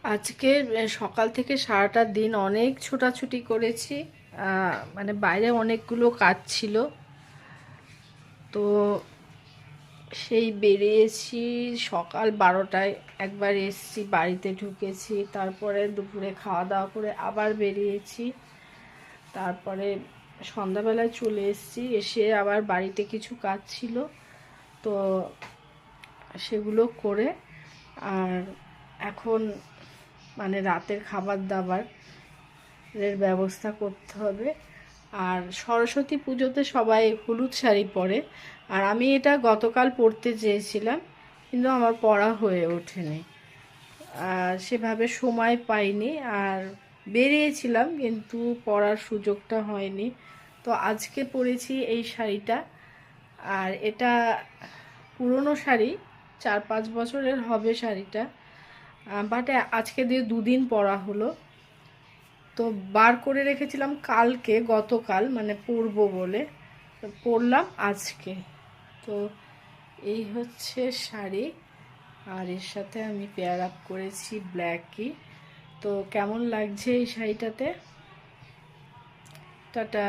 আজকে সকাল থেকে সারাটা দিন অনেক ছোটাছুটি করেছি। মানে বাইরে অনেকগুলো কাজ ছিল, তো সেই বেরিয়েছি সকাল 12টায়। একবার এসছি, বাড়িতে ঢুকেছি, তারপরে দুপুরে খাওয়া দাওয়া করে আবার বেরিয়েছি। তারপরে সন্ধ্যাবেলায় চলে এসছি, এসে আবার বাড়িতে কিছু কাজ ছিল, তো সেগুলো করে আর এখন মানে রাতের খাবার দাবার এর ব্যবস্থা করতে হবে। আর সরস্বতী পুজোতে সবাই হলুদ শাড়ি পরে, আর আমি এটা গতকাল পরতে চেয়েছিলাম, কিন্তু আমার পরা হয়ে ওঠেনি। আর সেভাবে সময় পাইনি, আর বেরিয়েছিলাম কিন্তু পরার সুযোগটা হয়নি। তো আজকে পরেছি এই শাড়িটা। আর এটা পুরনো শাড়ি, 4-5 বছরের হবে শাড়িটা, বাট আজকে দিয়ে দুদিন পরা হলো। তো বার করে রেখেছিলাম কালকে, গতকাল মানে পরবো বলে, পরলাম আজকে। তো এই হচ্ছে শাড়ি, আর এর সাথে আমি পেয়ার আপ করেছি ব্ল্যাকই। তো কেমন লাগছে এই শাড়িটাতে? টাটা।